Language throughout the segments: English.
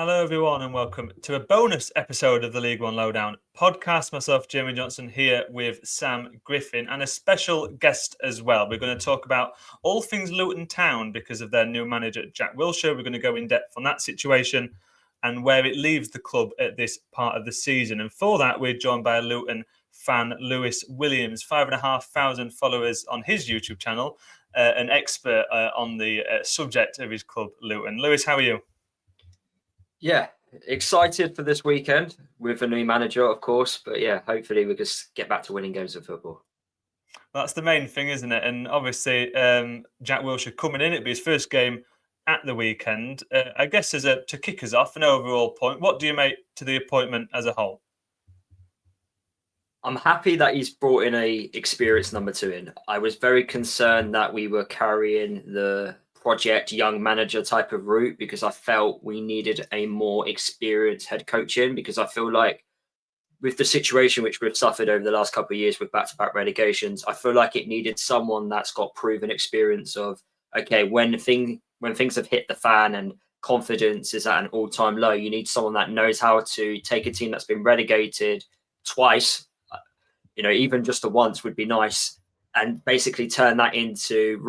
Hello everyone and welcome to a bonus episode of the League One Lowdown podcast. Myself, Jamie Johnson, here with Sam Griffin and a special guest as well. We're going to talk about all things Luton Town because of their new manager, Jack Wilshere. We're going to go in depth on that situation and where it leaves the club at this part of the season. And for that, we're joined by a Luton fan, Lewis Williams, 5,500 followers on his YouTube channel, an expert on the subject of his club, Luton. Lewis, how are you? Yeah, excited for this weekend with a new manager, of course. But yeah, hopefully we can get back to winning games of football. That's the main thing, isn't it? And obviously, Jack Wilshere coming in, it'll be his first game at the weekend. I guess to kick us off, an overall point, what do you make to the appointment as a whole? I'm happy that he's brought in a experienced number two in. I was very concerned that we were carrying the project young manager type of route because I felt we needed a more experienced head coach in, because I feel like with the situation which we've suffered over the last couple of years with back-to-back relegations, I feel like it needed someone that's got proven experience of, okay, when things have hit the fan and confidence is at an all-time low, you need someone that knows how to take a team that's been relegated twice, even just the once would be nice, and basically turn that into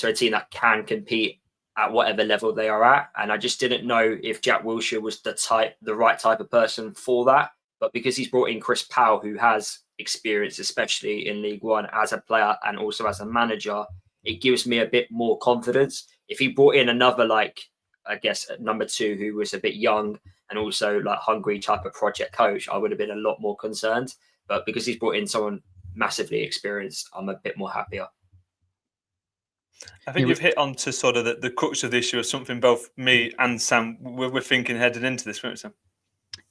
a team that can compete at whatever level they are at. And I just didn't know if Jack Wilshere was the right type of person for that. But because he's brought in Chris Powell, who has experience, especially in League One as a player and also as a manager, it gives me a bit more confidence. If he brought in another, number two, who was a bit young and also hungry type of project coach, I would have been a lot more concerned. But because he's brought in someone massively experienced, I'm a bit more happier. I think you've hit on to sort of the crux of the issue of something both me and Sam we're thinking headed into this, weren't we, Sam?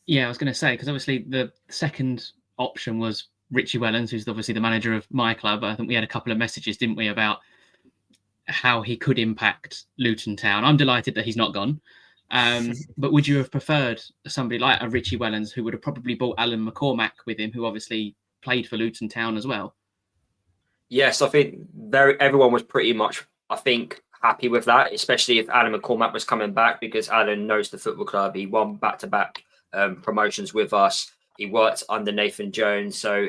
Yeah, I was going to say, because obviously the second option was Richie Wellens, who's obviously the manager of my club. I think we had a couple of messages, didn't we, about how he could impact Luton Town. I'm delighted that he's not gone. But would you have preferred somebody like a Richie Wellens, who would have probably brought Alan McCormack with him, who obviously played for Luton Town as well? Yes, I think everyone was pretty much, happy with that, especially if Alan McCormack was coming back, because Alan knows the football club. He won back-to-back promotions with us. He worked under Nathan Jones. So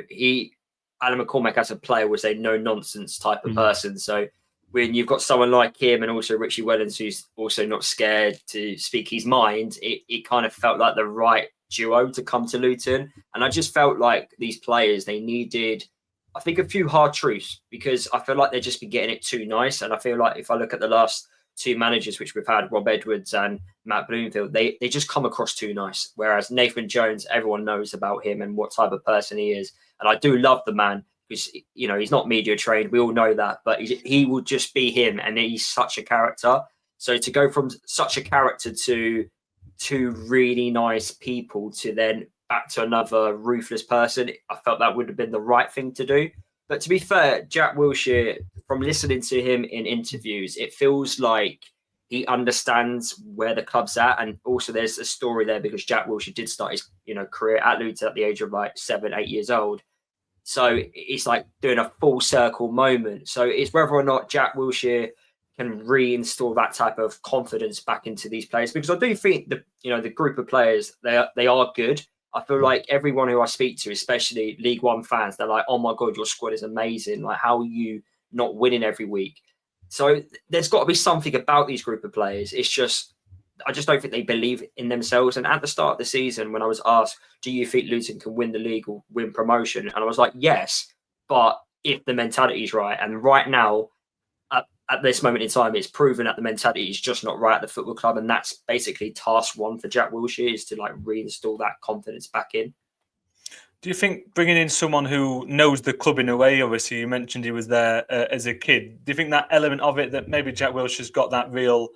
Alan McCormack as a player was a no-nonsense type of person. So when you've got someone like him and also Richie Wellens, who's also not scared to speak his mind, it kind of felt like the right duo to come to Luton. And I just felt like these players, they needed, I think, a few hard truths, because I feel like they've just been getting it too nice. And I feel like if I look at the last two managers which we've had, Rob Edwards and Matt Bloomfield, they just come across too nice. Whereas Nathan Jones, everyone knows about him and what type of person he is. And I do love the man, because he's not media trained. We all know that, but he will just be him, and he's such a character. So to go from such a character to two really nice people to then back to another ruthless person, I felt that would have been the right thing to do. But to be fair, Jack Wilshere, from listening to him in interviews, it feels like he understands where the club's at. And also there's a story there, because Jack Wilshere did start his career at Luton at the age of 7-8 years old. So it's like doing a full circle moment. So it's whether or not Jack Wilshere can reinstall that type of confidence back into these players, because I do think the group of players, they are good. I feel like everyone who I speak to, especially League One fans, they're like, "Oh my God, your squad is amazing. Like, how are you not winning every week?" So there's got to be something about these group of players. I just don't think they believe in themselves. And at the start of the season, when I was asked, "Do you think Luton can win the league or win promotion?" and I was like, "Yes, but if the mentality is right." And right now, at this moment in time, it's proven that the mentality is just not right at the football club. And that's basically task one for Jack Wilshere, is to reinstall that confidence back in. Do you think bringing in someone who knows the club in a way, obviously you mentioned he was there as a kid, do you think that element of it, that maybe Jack Wilshere's got that real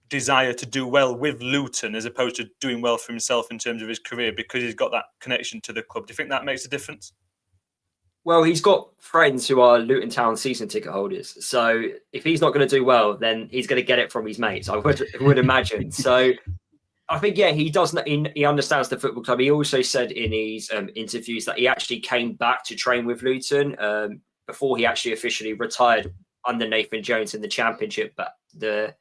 desire to do well with Luton as opposed to doing well for himself in terms of his career, because he's got that connection to the club? Do you think that makes a difference? Well, he's got friends who are Luton Town season ticket holders. So if he's not going to do well, then he's going to get it from his mates, I would imagine. So I think, yeah, he does. He understands the football club. He also said in his interviews that he actually came back to train with Luton before he actually officially retired under Nathan Jones in the Championship. But the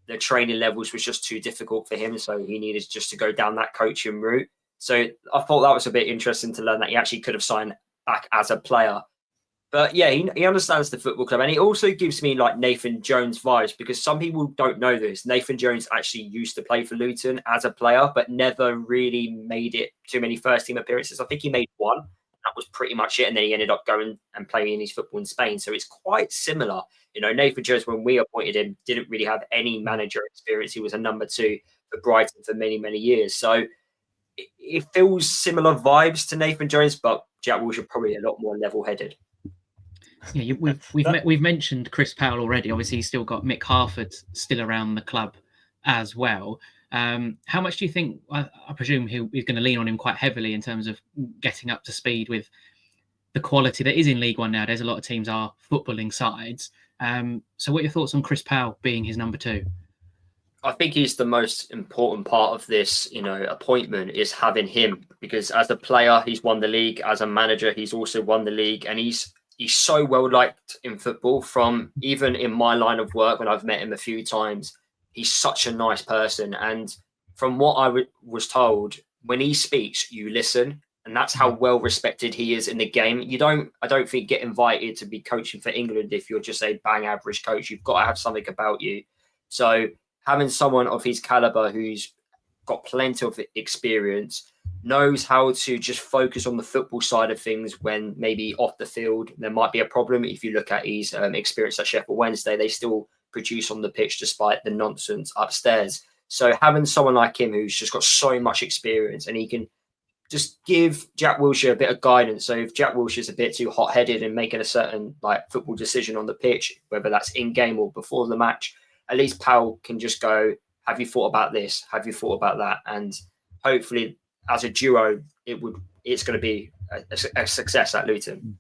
the training levels was just too difficult for him. So he needed just to go down that coaching route. So I thought that was a bit interesting to learn that he actually could have signed back as a player. But yeah, he understands the football club. And he also gives me like Nathan Jones vibes, because some people don't know this. Nathan Jones actually used to play for Luton as a player, but never really made it too many first team appearances. I think he made one. That was pretty much it. And then he ended up going and playing his football in Spain. So it's quite similar. You know, Nathan Jones, when we appointed him, didn't really have any manager experience. He was a number 2 for Brighton for many, many years. So it feels similar vibes to Nathan Jones, but Jack Wilshere probably a lot more level-headed. Yeah, we've mentioned Chris Powell already. Obviously, he's still got Mick Harford still around the club as well. How much do you think? I presume he's going to lean on him quite heavily in terms of getting up to speed with the quality that is in League One nowadays. A lot of teams are footballing sides. So, what are your thoughts on Chris Powell being his number 2? I think he's the most important part of this, appointment, is having him, because as a player, he's won the league. As a manager, he's also won the league, and he's so well liked in football. From even in my line of work, when I've met him a few times, he's such a nice person. And from what I was told, when he speaks, you listen, and that's how well respected he is in the game. I don't think, get invited to be coaching for England if you're just a bang average coach. You've got to have something about you. So having someone of his caliber who's got plenty of experience, knows how to just focus on the football side of things when maybe off the field there might be a problem. If you look at his experience at Sheffield Wednesday, they still produce on the pitch despite the nonsense upstairs. So having someone like him who's just got so much experience, and he can just give Jack Wilshere a bit of guidance. So if Jack Wilshere's a bit too hot-headed and making a certain football decision on the pitch, whether that's in-game or before the match, at least Powell can just go, have you thought about this? Have you thought about that? And hopefully, as a duo, it's going to be a success at Luton.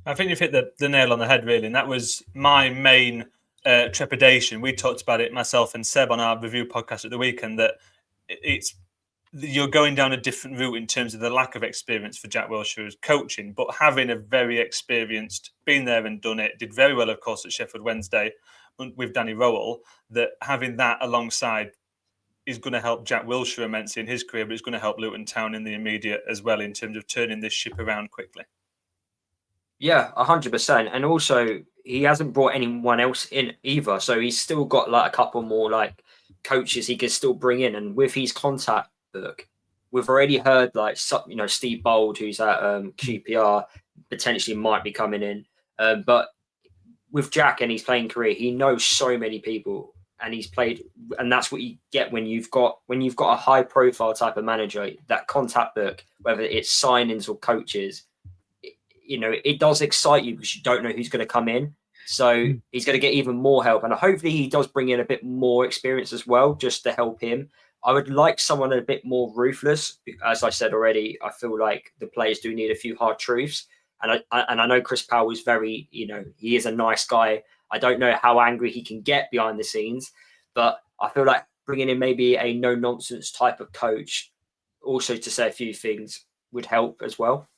I think you've hit the nail on the head, really, and that was my main trepidation. We talked about it, myself and Seb, on our review podcast at the weekend, that you're going down a different route in terms of the lack of experience for Jack Wilshere's coaching, but having a very experienced, been there and done it, did very well, of course, at Sheffield Wednesday with Danny Rowell, that having that alongside is going to help Jack Wilshere immensely in his career, but it's going to help Luton Town in the immediate as well in terms of turning this ship around quickly. Yeah, 100%. And also, he hasn't brought anyone else in either. So he's still got a couple more coaches he can still bring in. And with his contact book, we've already heard Steve Bold, who's at QPR, potentially might be coming in. But with Jack and his playing career, he knows so many people. And he's played, and that's what you get when you've got a high profile type of manager. That contact book, whether it's signings or coaches, it does excite you because you don't know who's going to come in. So he's going to get even more help, and hopefully he does bring in a bit more experience as well, just to help him. I would like someone a bit more ruthless. As I said already, I feel like the players do need a few hard truths, and I know Chris Powell is very, he is a nice guy. I don't know how angry he can get behind the scenes, but I feel like bringing in maybe a no-nonsense type of coach also to say a few things would help as well.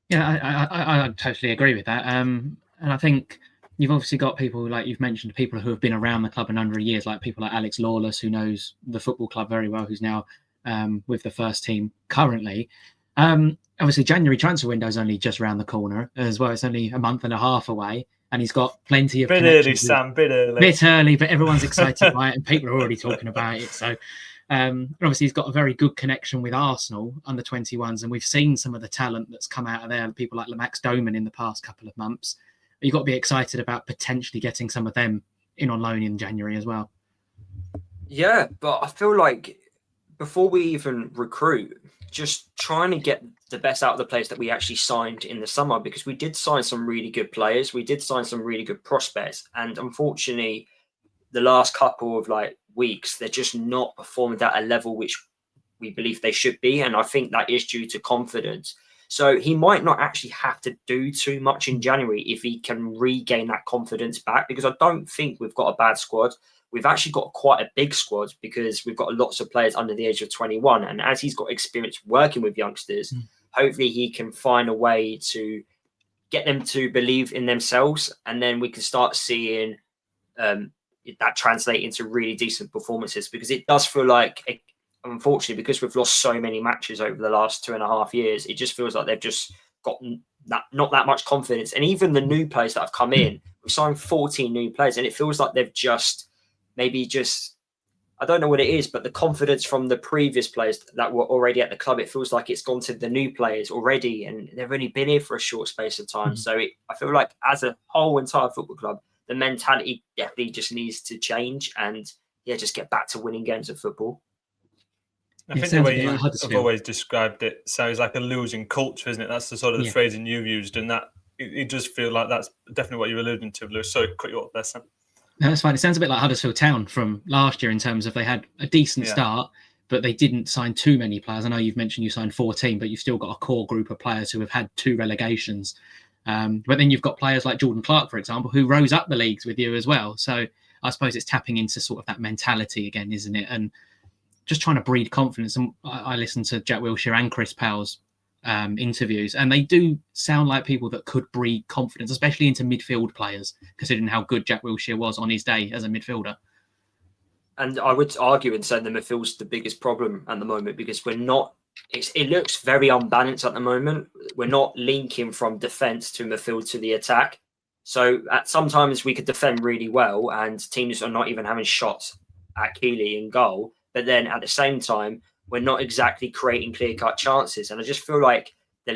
Yeah, I totally agree with that. And I think you've obviously got people, like you've mentioned, people who have been around the club a number of years, like people like Alex Lawless, who knows the football club very well, who's now with the first team currently. Obviously, January transfer window is only just around the corner as well. It's only a month and a half away, and he's got plenty of bit early, Sam. Bit early, but everyone's excited by it, and people are already talking about it. So, obviously, he's got a very good connection with Arsenal under 21s, and we've seen some of the talent that's come out of there. People like Max Doman in the past couple of months. You've got to be excited about potentially getting some of them in on loan in January as well. Yeah, but I feel like before we even recruit, just trying to get the best out of the players that we actually signed in the summer, because we did sign some really good players. We did sign some really good prospects. And unfortunately, the last couple of weeks, they're just not performing at a level which we believe they should be. And I think that is due to confidence. So he might not actually have to do too much in January if he can regain that confidence back, because I don't think we've got a bad squad. We've actually got quite a big squad because we've got lots of players under the age of 21. And as he's got experience working with youngsters, hopefully he can find a way to get them to believe in themselves. And then we can start seeing that translate into really decent performances, because it does feel like, unfortunately, because we've lost so many matches over the last 2.5 years, it just feels like they've just got not that much confidence. And even the new players that have come in, we've signed 14 new players, and it feels like they've just I don't know what it is, but the confidence from the previous players that were already at the club, it feels like it's gone to the new players already, and they've only been here for a short space of time. So I feel like as a whole entire football club, the mentality definitely just needs to change, and just get back to winning games of football. I think the way you have always described it sounds like a losing culture, isn't it? That's the sort of the phrasing you've used, and that it does feel like that's definitely what you're alluding to, Lewis. Sorry, cut you off there, Sam. No, that's fine. It sounds a bit like Huddersfield Town from last year in terms of they had a decent start, but they didn't sign too many players. I know you've mentioned you signed 14, but you've still got a core group of players who have had 2 relegations. But then you've got players like Jordan Clark, for example, who rose up the leagues with you as well. So I suppose it's tapping into sort of that mentality again, isn't it? And just trying to breed confidence. And I listened to Jack Wilshere and Chris Powell's interviews, and they do sound like people that could breed confidence, especially into midfield players, considering how good Jack Wilshere was on his day as a midfielder. And I would argue and say the midfield's the biggest problem at the moment, because we're not. It looks very unbalanced at the moment. We're not linking from defence to midfield to the attack. So sometimes we could defend really well, and teams are not even having shots at Keeley in goal. But then at the same time, we're not exactly creating clear-cut chances. And I just feel like the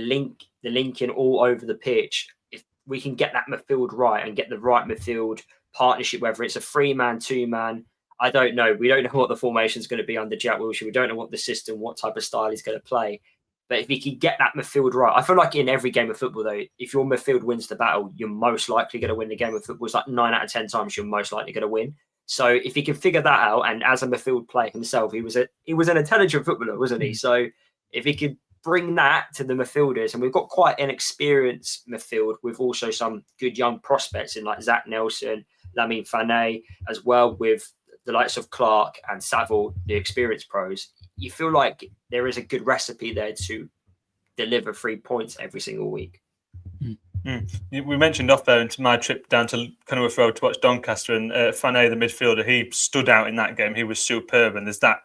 linking all over the pitch, if we can get that midfield right and get the right midfield partnership, whether it's a 3-man, 2-man, I don't know. We don't know what the formation is going to be under Jack Wilshere. We don't know what the system, what type of style he's going to play. But if we can get that midfield right, I feel like in every game of football, though, if your midfield wins the battle, you're most likely going to win the game of football. It's like 9 out of 10 times you're most likely going to win. So if he can figure that out, and as a midfield player himself, he was an intelligent footballer, wasn't he? So if he could bring that to the midfielders, and we've got quite an experienced midfield with also some good young prospects in like Zach Nelson, Lamine Fane, as well with the likes of Clark and Saville, the experienced pros, you feel like there is a good recipe there to deliver 3 points every single week. We mentioned off there into my trip down to Kenilworth Road to watch Doncaster, and Fane, the midfielder, he stood out in that game. He was superb, and there's that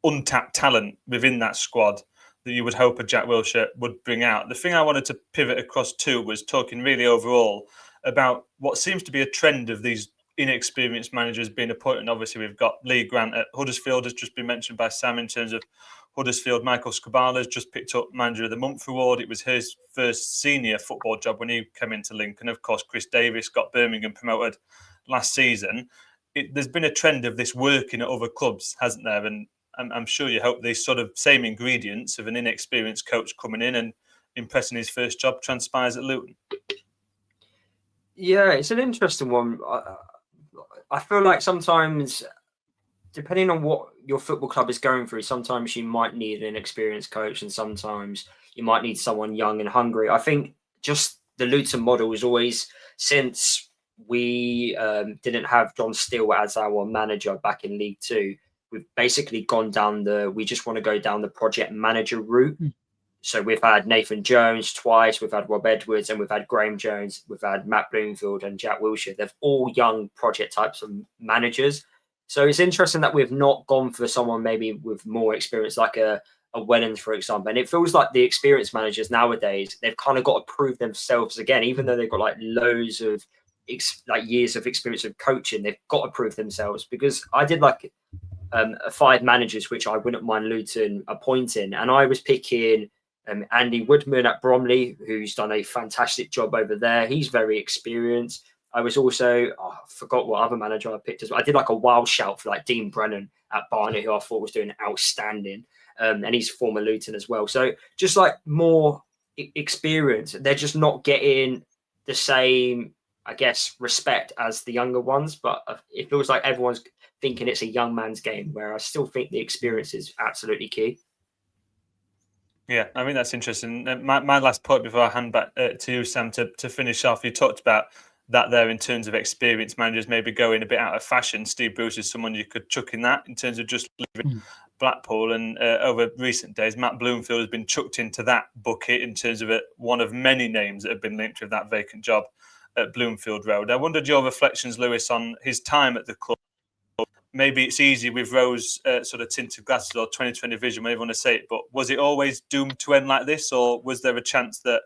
untapped talent within that squad that you would hope a Jack Wilshere would bring out. The thing I wanted to pivot across to was talking really overall about what seems to be a trend of these inexperienced managers being appointed. Obviously, we've got Lee Grant at Huddersfield, has just been mentioned by Sam in terms of Huddersfield. Michael Scabala's just picked up Manager of the Month award. It was his first senior football job when he came into Lincoln. Of course, Chris Davis got Birmingham promoted last season. There's been a trend of this working at other clubs, hasn't there? And I'm sure you hope these sort of same ingredients of an inexperienced coach coming in and impressing his first job transpires at Luton. Yeah, it's an interesting one. I feel like sometimes, depending on what your football club is going through, sometimes you might need an experienced coach, and sometimes you might need someone young and hungry. I think just the Luton model is always, since we didn't have John Steele as our manager back in League Two, we've basically gone down we just want to go down the project manager route. So we've had Nathan Jones twice, we've had Rob Edwards, and we've had Graham Jones, we've had Matt Bloomfield and Jack Wilshere. They're all young project types of managers. So it's interesting that we've not gone for someone maybe with more experience, like a Wellens, for example. And it feels like the experienced managers nowadays, they've kind of got to prove themselves again, even though they've got like loads of years of experience of coaching. They've got to prove themselves, because I did like 5 managers, which I wouldn't mind Luton appointing. And I was picking Andy Woodman at Bromley, who's done a fantastic job over there. He's very experienced. I was also, I forgot what other manager I picked as well. I did like a wild shout for like Dean Brennan at Barnet, who I thought was doing outstanding. And he's former Luton as well. So just like more experience. They're just not getting the same, I guess, respect as the younger ones. But it feels like everyone's thinking it's a young man's game, where I still think the experience is absolutely key. Yeah, I mean, that's interesting. My last point before I hand back to you, Sam, to finish off, you talked about that there in terms of experienced managers maybe going a bit out of fashion. Steve Bruce is someone you could chuck in that in terms of just leaving Blackpool. And over recent days, Matt Bloomfield has been chucked into that bucket in terms of one of many names that have been linked with that vacant job at Bloomfield Road. I wondered your reflections, Lewis, on his time at the club. Maybe it's easy with rose sort of tinted glasses or 20/20 vision, whatever you want to say it, but was it always doomed to end like this, or was there a chance that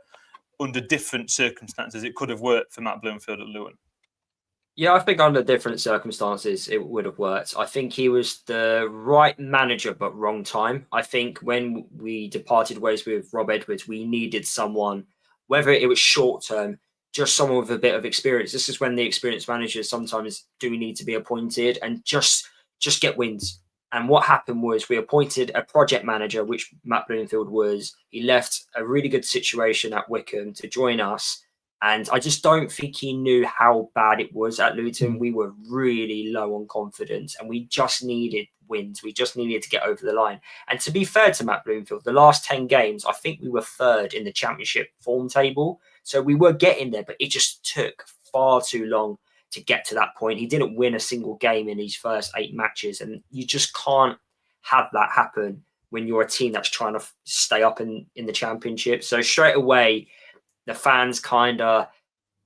under different circumstances it could have worked for Matt Bloomfield at Luton? Yeah, I think under different circumstances it would have worked. I think he was the right manager, but wrong time. I think when we departed ways with Rob Edwards, we needed someone, whether it was short term, just someone with a bit of experience. This is when the experienced managers sometimes do need to be appointed and just get wins. And what happened was we appointed a project manager, which Matt Bloomfield was. He left a really good situation at Wycombe to join us. And I just don't think he knew how bad it was at Luton. We were really low on confidence and we just needed wins. We just needed to get over the line. And to be fair to Matt Bloomfield, the last 10 games, I think we were third in the championship form table. So we were getting there, but it just took far too long to get to that point. He didn't win a single game in his first 8 matches. And you just can't have that happen when you're a team that's trying to stay up in the championship. So straight away, the fans kind of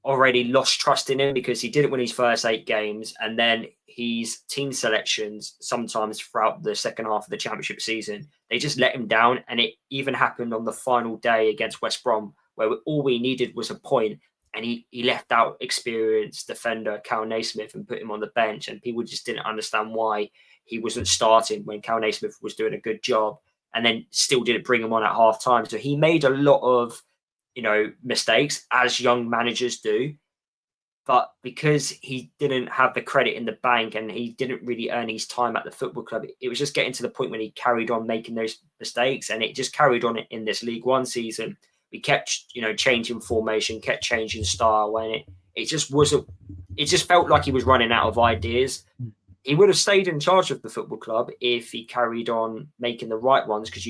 already lost trust in him because he didn't win his first 8 games. And then his team selections, sometimes throughout the second half of the championship season, they just let him down. And it even happened on the final day against West Brom, where all we needed was a point. And he left out experienced defender Cal Naismith and put him on the bench. And people just didn't understand why he wasn't starting when Cal Naismith was doing a good job, and then still didn't bring him on at half time. So he made a lot of mistakes, as young managers do, but because he didn't have the credit in the bank and he didn't really earn his time at the football club, it was just getting to the point when he carried on making those mistakes, and it just carried on in this League One season. We kept, changing formation, kept changing style, and it just wasn't. It just felt like he was running out of ideas. He would have stayed in charge of the football club if he carried on making the right ones, because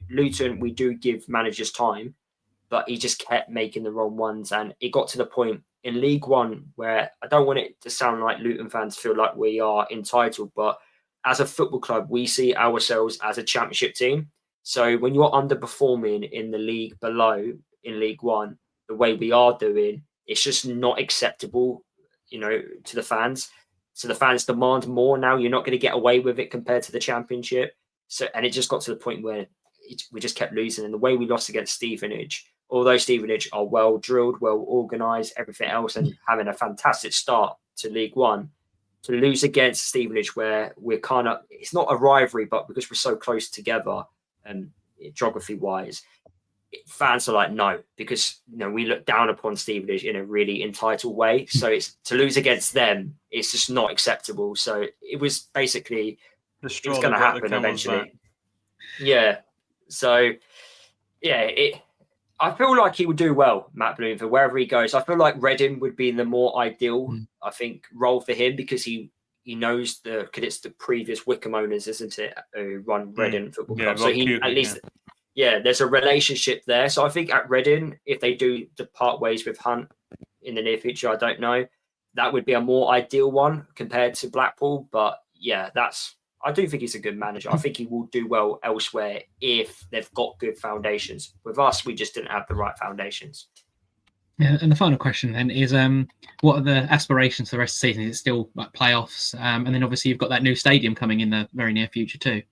Luton, we do give managers time, but he just kept making the wrong ones. And it got to the point in League One where I don't want it to sound like Luton fans feel like we are entitled, but as a football club, we see ourselves as a championship team. So when you're underperforming in the league below in League One, the way we are doing, it's just not acceptable, to the fans. So the fans demand more now. You're not going to get away with it compared to the championship. So, and it just got to the point where we just kept losing. And the way we lost against Stevenage, although Stevenage are well drilled, well organised, everything else, and having a fantastic start to League One, to lose against Stevenage, where we're kind of, it's not a rivalry, but because we're so close together, geography-wise, fans are like, no, because we look down upon Stevenage in a really entitled way. So it's to lose against them, it's just not acceptable. So it was basically it's going to happen eventually. Yeah. So I feel like he would do well, Matt Bloomfield, wherever he goes. I feel like Reading would be the more ideal, I think, role for him, because he knows because it's the previous Wycombe owners, isn't it, who run Reading Football Club. So he at least. Yeah, there's a relationship there. So I think at Reading, if they do depart ways with Hunt in the near future, I don't know, that would be a more ideal one compared to Blackpool. But yeah, I do think he's a good manager. I think he will do well elsewhere if they've got good foundations. With us, we just didn't have the right foundations. Yeah, and the final question then is, what are the aspirations for the rest of the season? Is it still like playoffs? And then obviously you've got that new stadium coming in the very near future too.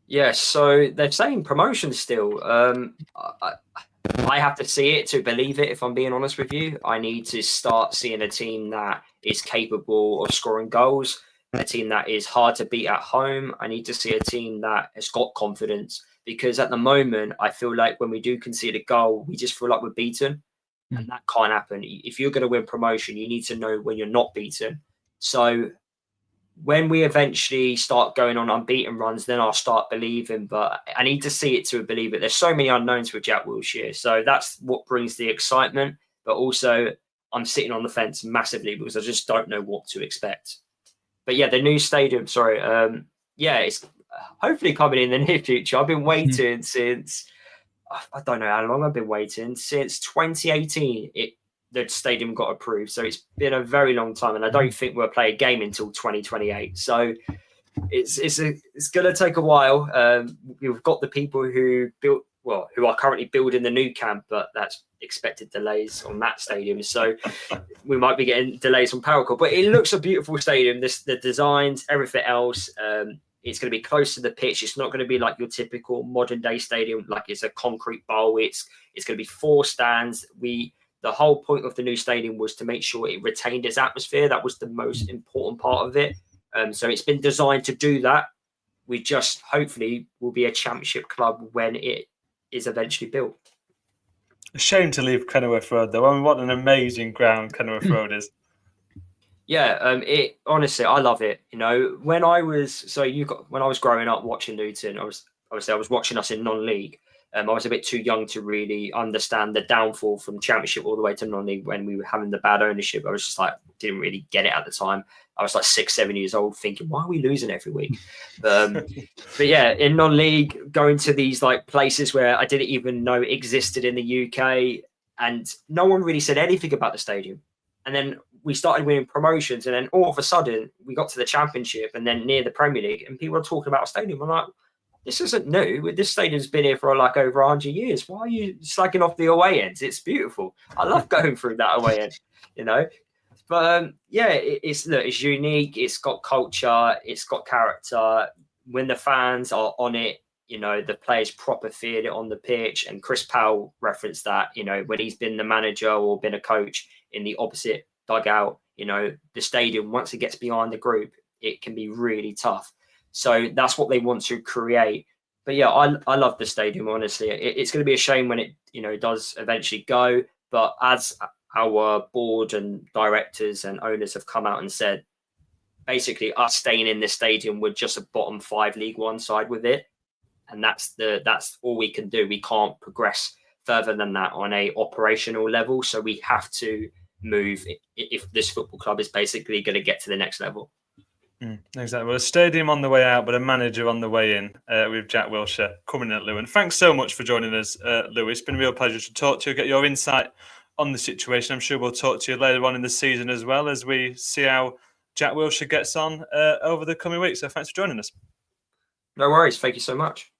Yes, so they're saying promotion still. I have to see it to believe it, if I'm being honest with you. I need to start seeing a team that is capable of scoring goals, a team that is hard to beat at home. I need to see a team that has got confidence, because at the moment, I feel like when we do concede a goal, we just feel like we're beaten, and that can't happen. If you're going to win promotion, you need to know when you're not beaten. So when we eventually start going on unbeaten runs, then I'll start believing. But I need to see it to believe it. There's so many unknowns with Jack Wilshere. So that's what brings the excitement. But also, I'm sitting on the fence massively because I just don't know what to expect. But yeah, the new stadium, it's hopefully coming in the near future. I've been waiting since, I don't know how long I've been waiting, since 2018. The stadium got approved, so it's been a very long time, and I don't think we'll play a game until 2028. So it's going to take a while. We've got the people who built who are currently building the new camp, but that's expected delays on that stadium. So we might be getting delays on Paracord. But it looks a beautiful stadium. The designs, everything else. It's going to be close to the pitch. It's not going to be like your typical modern day stadium, like it's a concrete bowl. It's going to be 4 stands. The whole point of the new stadium was to make sure it retained its atmosphere. That was the most important part of it. So it's been designed to do that. We just hopefully will be a championship club when it is eventually built. A shame to leave Kenilworth Road, though. I mean, what an amazing ground Kenilworth Road is. Yeah, it honestly, I love it. You know, when I was growing up watching Luton, I was watching us in non-league. I was a bit too young to really understand the downfall from championship all the way to non-league when we were having the bad ownership. I was just like, didn't really get it at the time. I was like 6, 7 years old thinking, why are we losing every week? But yeah, in non-league, going to these like places where I didn't even know existed in the UK, and no one really said anything about the stadium. And then we started winning promotions, and then all of a sudden we got to the championship and then near the Premier League, and people are talking about a stadium. I'm like, this isn't new. This stadium's been here for like over 100 years. Why are you slagging off the away ends? It's beautiful. I love going through that away end, you know. But yeah, it's unique. It's got culture. It's got character. When the fans are on it, you know, the players proper feel it on the pitch. And Chris Powell referenced that, you know, when he's been the manager or been a coach in the opposite dugout, you know, the stadium, once it gets behind the group, it can be really tough. So that's what they want to create. But yeah, I love the stadium, honestly. It's going to be a shame when it, you know, does eventually go. But as our board and directors and owners have come out and said, basically us staying in this stadium, we're just a bottom 5 League One side with it. And that's all we can do. We can't progress further than that on a operational level. So we have to move if this football club is basically going to get to the next level. Exactly. Well, a stadium on the way out, but a manager on the way in with Jack Wilshere coming in at Luton. Thanks so much for joining us, Louis. It's been a real pleasure to talk to you, get your insight on the situation. I'm sure we'll talk to you later on in the season as well as we see how Jack Wilshere gets on over the coming weeks. So thanks for joining us. No worries. Thank you so much.